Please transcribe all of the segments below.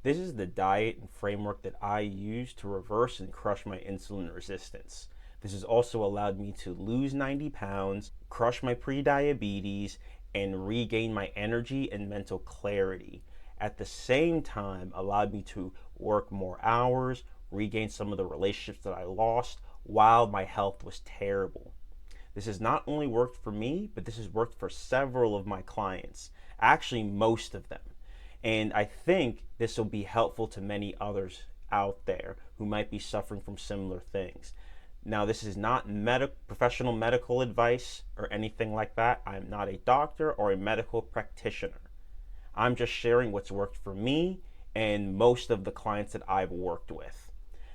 This is the diet and framework that I use to reverse and crush my insulin resistance. This has also allowed me to lose 90 pounds, crush my prediabetes, and regain my energy and mental clarity. At the same time, allowed me to work more hours, regain some of the relationships that I lost while my health was terrible. This has not only worked for me, but this has worked for several of my clients, actually most of them. And I think this will be helpful to many others out there who might be suffering from similar things. Now, this is not professional medical advice or anything like that. I'm not a doctor or a medical practitioner. I'm just sharing what's worked for me and most of the clients that I've worked with.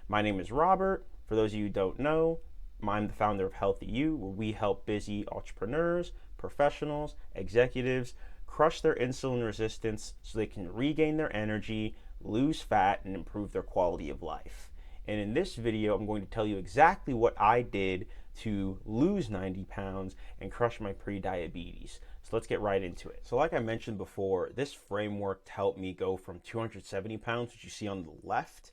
My name is Robert. For those of you who don't know, I'm the founder of Healthy You, where we help busy entrepreneurs, professionals, executives crush their insulin resistance so they can regain their energy, lose fat, and improve their quality of life. And in this video, I'm going to tell you exactly what I did to lose 90 pounds and crush my pre-diabetes. So let's get right into it. So like I mentioned before, this framework helped me go from 270 pounds, which you see on the left,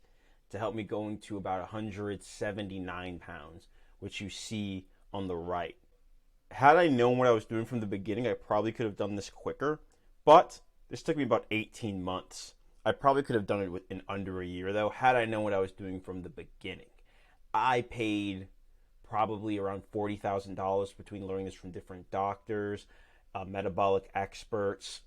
to help me going to about 179 pounds, which you see on the right. Had I known what I was doing from the beginning, I probably could have done this quicker, but this took me about 18 months. I probably could have done it in under a year, though, had I known what I was doing from the beginning. I paid probably around $40,000 between learning this from different doctors, metabolic experts,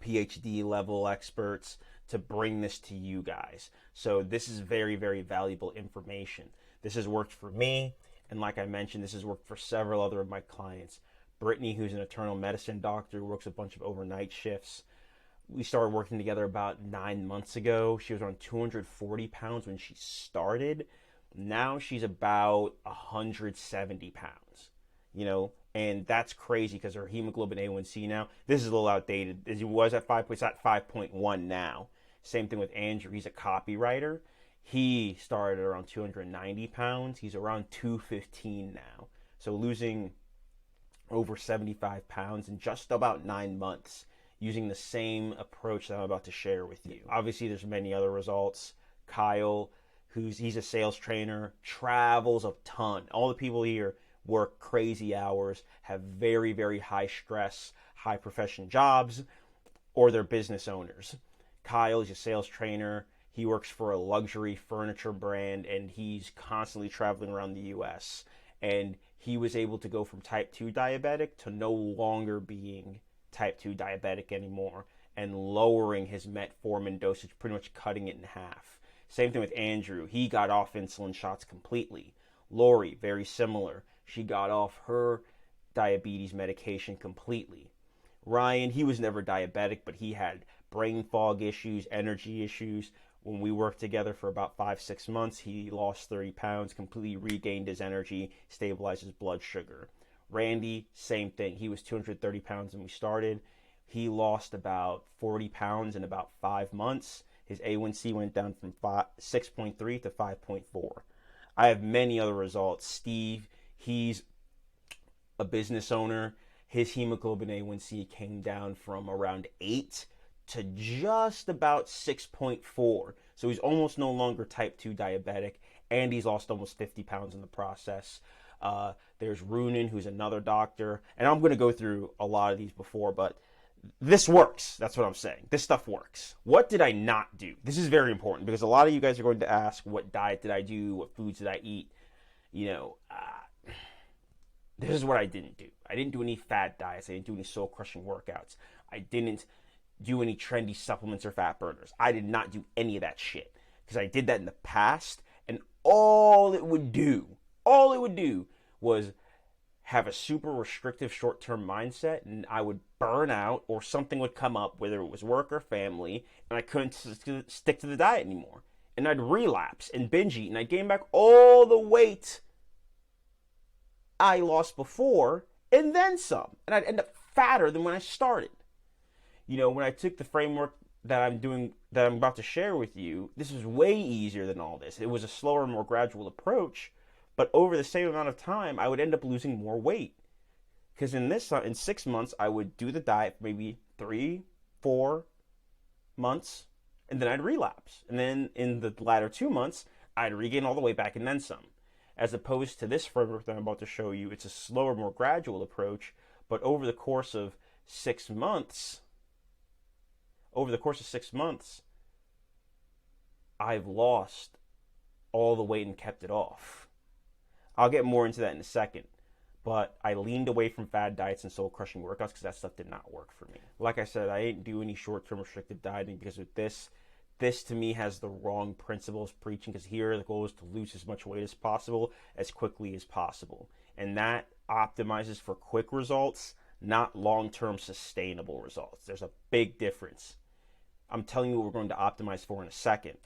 PhD level experts, to bring this to you guys. So this is very, very valuable information. This has worked for me, and like I mentioned, this has worked for several other of my clients. Brittany, who's an internal medicine doctor, works a bunch of overnight shifts. We started working together about 9 months ago. She was around 240 pounds when she started. Now she's about 170 pounds, and that's crazy because her hemoglobin A1C now, this is a little outdated. It was at 5, it's at 5.1 now. Same thing with Andrew. He's a copywriter. He started around 290 pounds. He's around 215 now. So losing over 75 pounds in just about 9 months, using the same approach that I'm about to share with you. Obviously, there's many other results. Kyle, he's a sales trainer, travels a ton. All the people here work crazy hours, have very, very high stress, high profession jobs, or they're business owners. Kyle is a sales trainer. He works for a luxury furniture brand, and he's constantly traveling around the U.S. And he was able to go from type 2 diabetic to no longer being type 2 diabetic anymore and lowering his metformin dosage, pretty much cutting it in half. Same thing with Andrew. He got off insulin shots completely. Lori, very similar. She got off her diabetes medication completely. Ryan, he was never diabetic, but he had brain fog issues, energy issues. When we worked together for about 5-6 months, he lost 30 pounds, completely regained his energy, stabilized his blood sugar. Randy, same thing. He was 230 pounds when we started. He lost about 40 pounds in about 5 months. His A1C went down from 6.3 to 5.4. I have many other results. Steve, he's a business owner. His hemoglobin A1C came down from around 8 to just about 6.4. So he's almost no longer type 2 diabetic, and he's lost almost 50 pounds in the process. There's Runan, who's another doctor, and I'm going to go through a lot of these before, but this works. That's what I'm saying. This stuff works. What did I not do? This is very important because a lot of you guys are going to ask, what diet did I do? What foods did I eat? This is what I didn't do. I didn't do any fat diets. I didn't do any soul-crushing workouts. I didn't do any trendy supplements or fat burners. I did not do any of that shit because I did that in the past, and all it would do was have a super restrictive short-term mindset, and I would burn out, or something would come up, whether it was work or family, and I couldn't stick to the diet anymore. And I'd relapse and binge eat, and I'd gain back all the weight I lost before, and then some. And I'd end up fatter than when I started. When I took the framework that I'm about to share with you, this was way easier than all this. It was a slower, more gradual approach, but over the same amount of time, I would end up losing more weight. Because in 6 months, I would do the diet for maybe 3-4 months, and then I'd relapse. And then in the latter 2 months, I'd regain all the weight back and then some. As opposed to this framework that I'm about to show you, it's a slower, more gradual approach, but over the course of 6 months, I've lost all the weight and kept it off. I'll get more into that in a second. But I leaned away from fad diets and soul crushing workouts because that stuff did not work for me. Like I said, I didn't do any short-term restrictive dieting because with this to me has the wrong principles preaching, because here the goal is to lose as much weight as possible as quickly as possible. And that optimizes for quick results, not long-term sustainable results. There's a big difference. I'm telling you what we're going to optimize for in a second.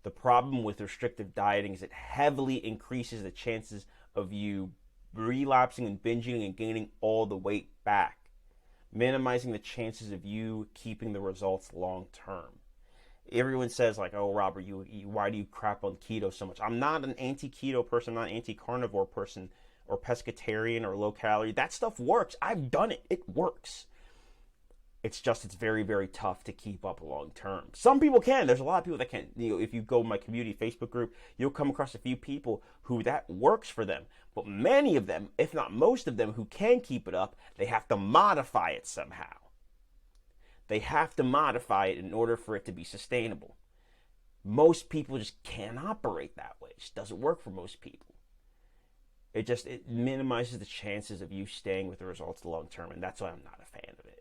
The problem with restrictive dieting is it heavily increases the chances of you relapsing and binging and gaining all the weight back, minimizing the chances of you keeping the results long term. Everyone says like, oh, Robert, why do you crap on keto so much? I'm not an anti-keto person, I'm not an anti-carnivore person or pescatarian or low calorie. That stuff works. I've done it. It works. It's very, very tough to keep up long term. Some people can. There's a lot of people that can. If you go to my community Facebook group, you'll come across a few people who that works for them. But many of them, if not most of them, who can keep it up, they have to modify it somehow. They have to modify it in order for it to be sustainable. Most people just can't operate that way. It just doesn't work for most people. It minimizes the chances of you staying with the results long term, and that's why I'm not a fan of it.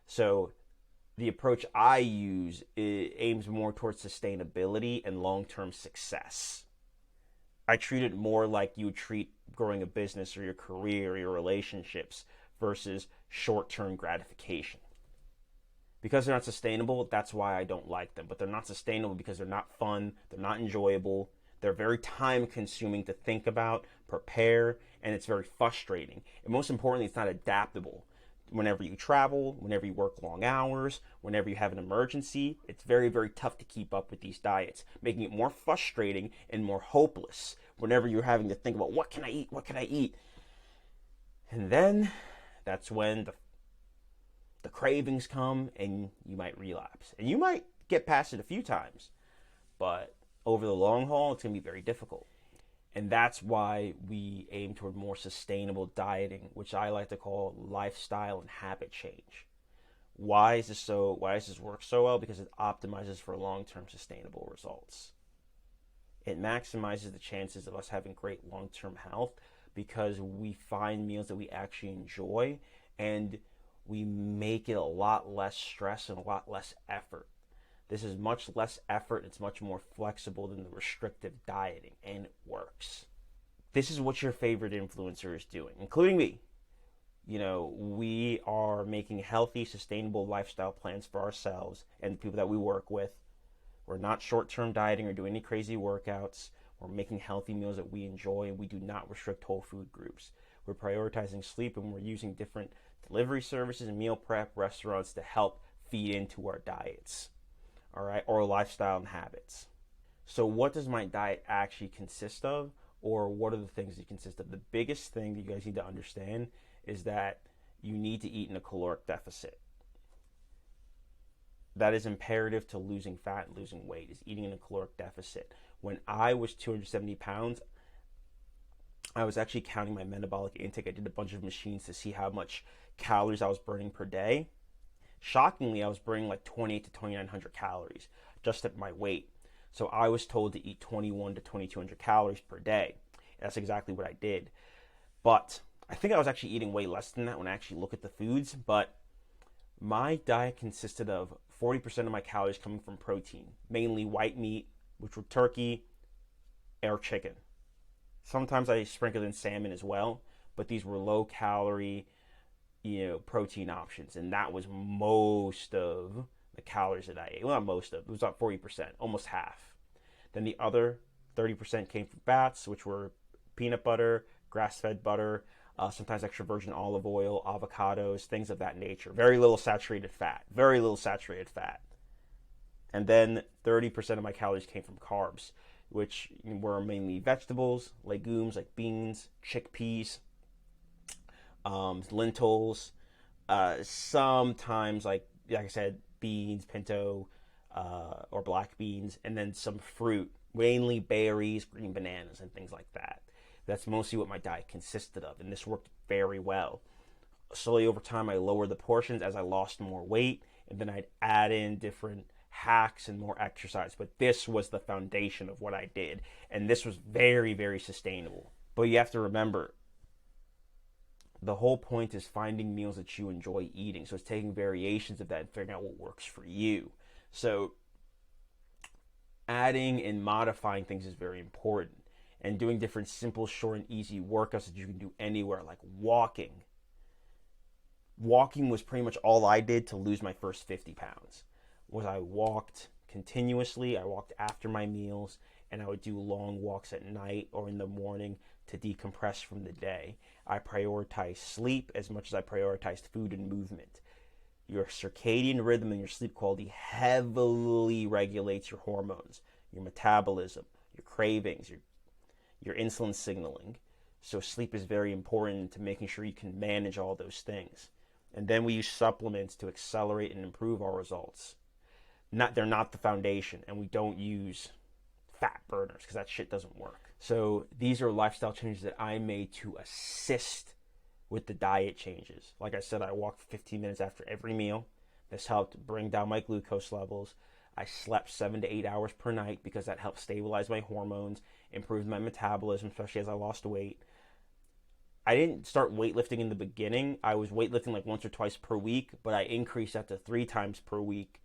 So the approach I use aims more towards sustainability and long-term success. I treat it more like you would treat growing a business or your career or your relationships versus short-term gratification. Because they're not sustainable, that's why I don't like them. But they're not sustainable because they're not fun, they're not enjoyable, they're very time-consuming to think about, prepare, and it's very frustrating. And most importantly, it's not adaptable. Whenever you travel, whenever you work long hours, whenever you have an emergency, it's very, very tough to keep up with these diets, making it more frustrating and more hopeless whenever you're having to think about what can I eat? And then that's when the cravings come and you might relapse. And you might get past it a few times, but over the long haul, it's going to be very difficult. And that's why we aim toward more sustainable dieting, which I like to call lifestyle and habit change. Why does this work so well? Because it optimizes for long-term sustainable results. It maximizes the chances of us having great long-term health because we find meals that we actually enjoy and we make it a lot less stress and a lot less effort. This is much less effort. It's much more flexible than the restrictive dieting, and it works. This is what your favorite influencer is doing, including me. We are making healthy, sustainable lifestyle plans for ourselves and the people that we work with. We're not short-term dieting or doing any crazy workouts. We're making healthy meals that we enjoy, and we do not restrict whole food groups. We're prioritizing sleep, and we're using different delivery services and meal prep restaurants to help feed into our diets. All right, or lifestyle and habits. So what does my diet actually consist of, or what are the things it consists of? The biggest thing that you guys need to understand is that you need to eat in a caloric deficit. That is imperative to losing fat and losing weight, is eating in a caloric deficit. When I was 270 pounds, I was actually counting my metabolic intake. I did a bunch of machines to see how much calories I was burning per day. Shockingly, I was burning like 28 to 2,900 calories just at my weight. So I was told to eat 21 to 2,200 calories per day. That's exactly what I did. But I think I was actually eating way less than that when I actually look at the foods. But my diet consisted of 40% of my calories coming from protein, mainly white meat, which were turkey or chicken. Sometimes I sprinkled in salmon as well, but these were low calorie, protein options, and that was most of the calories that I ate. Well, not most of, it was about 40%, almost half. Then the other 30% came from fats, which were peanut butter, grass-fed butter, sometimes extra virgin olive oil, avocados, things of that nature. Very little saturated fat. And then 30% of my calories came from carbs, which were mainly vegetables, legumes like beans, chickpeas, lentils, sometimes like I said, beans, pinto, or black beans, and then some fruit, mainly berries, green bananas, and things like that. That's mostly what my diet consisted of, and this worked very well. Slowly over time, I lowered the portions as I lost more weight, and then I'd add in different hacks and more exercise. But this was the foundation of what I did, and this was very, very sustainable. But you have to remember, the whole point is finding meals that you enjoy eating. So it's taking variations of that and figuring out what works for you. So adding and modifying things is very important, and doing different simple, short, and easy workouts that you can do anywhere, like walking. Walking was pretty much all I did to lose my first 50 pounds. Was I walked continuously. I walked after my meals, and I would do long walks at night or in the morning to decompress from the day. I prioritized sleep as much as I prioritized food and movement. Your circadian rhythm and your sleep quality heavily regulates your hormones, your metabolism, your cravings, your insulin signaling. So sleep is very important to making sure you can manage all those things. And then we use supplements to accelerate and improve our results. They're not the foundation, and we don't use fat burners because that shit doesn't work. So these are lifestyle changes that I made to assist with the diet changes. Like I said, I walked 15 minutes after every meal. This helped bring down my glucose levels. I slept 7 to 8 hours per night because that helped stabilize my hormones, improve my metabolism, especially as I lost weight. I didn't start weightlifting in the beginning. I was weightlifting like once or twice per week, but I increased that to 3 times per week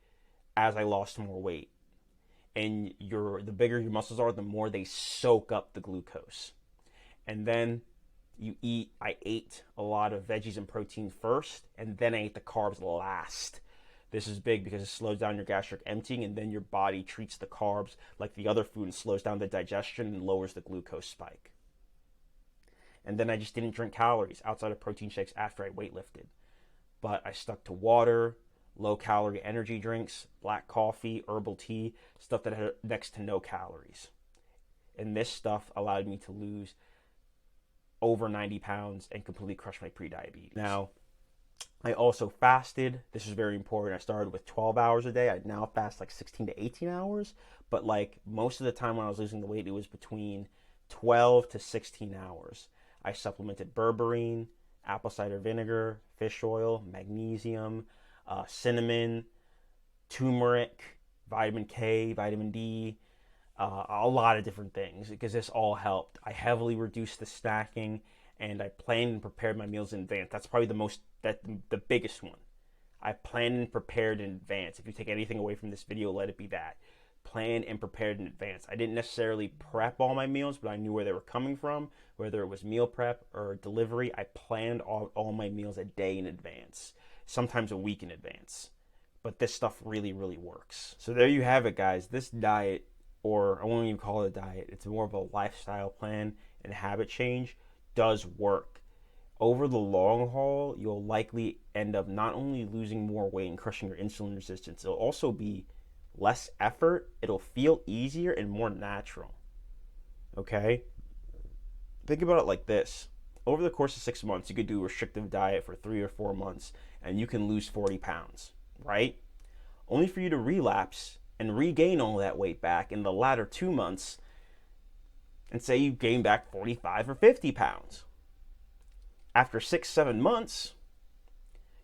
as I lost more weight. And the bigger your muscles are, the more they soak up the glucose. And then I ate a lot of veggies and protein first, and then I ate the carbs last. This is big because it slows down your gastric emptying, and then your body treats the carbs like the other food and slows down the digestion and lowers the glucose spike. And then I just didn't drink calories outside of protein shakes after I weightlifted. But I stuck to water, low-calorie energy drinks, black coffee, herbal tea, stuff that had next to no calories. And this stuff allowed me to lose over 90 pounds and completely crush my prediabetes. Now, I also fasted. This is very important. I started with 12 hours a day. I now fast like 16 to 18 hours. But like most of the time when I was losing the weight, it was between 12 to 16 hours. I supplemented berberine, apple cider vinegar, fish oil, magnesium, cinnamon, turmeric, vitamin K, vitamin D, a lot of different things because this all helped. I heavily reduced the snacking, and I planned and prepared my meals in advance. That's probably the biggest one. I planned and prepared in advance. If you take anything away from this video, let it be that. Planned and prepared in advance. I didn't necessarily prep all my meals, but I knew where they were coming from, whether it was meal prep or delivery. I planned all my meals a day in advance, sometimes a week in advance. But this stuff really, really works. So there you have it, guys. This diet, or I won't even call it a diet, it's more of a lifestyle plan and habit change, does work. Over the long haul, you'll likely end up not only losing more weight and crushing your insulin resistance, it'll also be less effort, it'll feel easier and more natural. Okay? Think about it like this. Over the course of 6 months, you could do a restrictive diet for 3 or 4 months, and you can lose 40 pounds, right? Only for you to relapse and regain all that weight back in the latter 2 months, and say you gain back 45 or 50 pounds. After 6-7 months,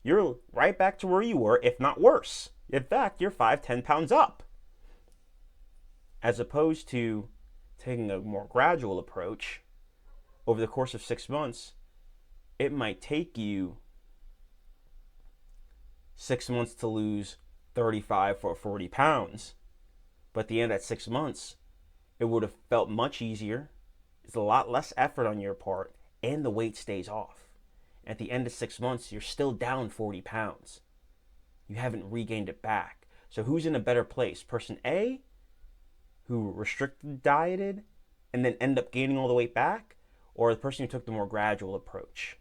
you're right back to where you were, if not worse. In fact, you're 5-10 pounds up. As opposed to taking a more gradual approach, over the course of 6 months, it might take you 6 months to lose 35 or 40 pounds. But at the end of that 6 months, it would have felt much easier. It's a lot less effort on your part, and the weight stays off. At the end of 6 months, you're still down 40 pounds. You haven't regained it back. So who's in a better place? Person A, who restricted dieted and then end up gaining all the weight back, or the person who took the more gradual approach?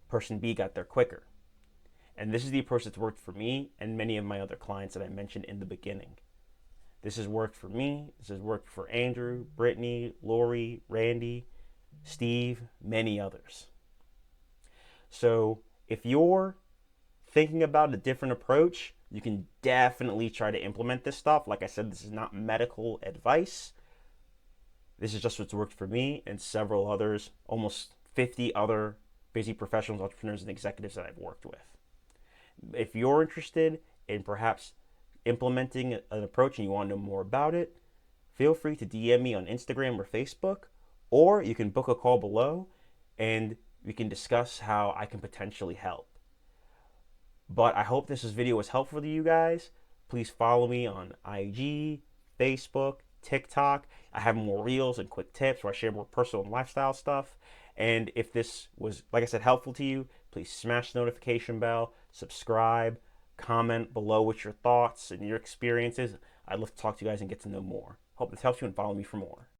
Person B got there quicker. And this is the approach that's worked for me and many of my other clients that I mentioned in the beginning. This has worked for me. This has worked for Andrew, Brittany, Lori, Randy, Steve, many others. So if you're thinking about a different approach, you can definitely try to implement this stuff. Like I said, this is not medical advice. This is just what's worked for me and several others, almost 50 other busy professionals, entrepreneurs, and executives that I've worked with. If you're interested in perhaps implementing an approach and you want to know more about it, feel free to DM me on Instagram or Facebook, or you can book a call below and we can discuss how I can potentially help. But I hope this video was helpful to you guys. Please follow me on IG, Facebook, TikTok. I have more reels and quick tips where I share more personal and lifestyle stuff. And if this was, like I said, helpful to you, please smash the notification bell, subscribe, comment below with your thoughts and your experiences. I'd love to talk to you guys and get to know more. Hope this helps you, and follow me for more.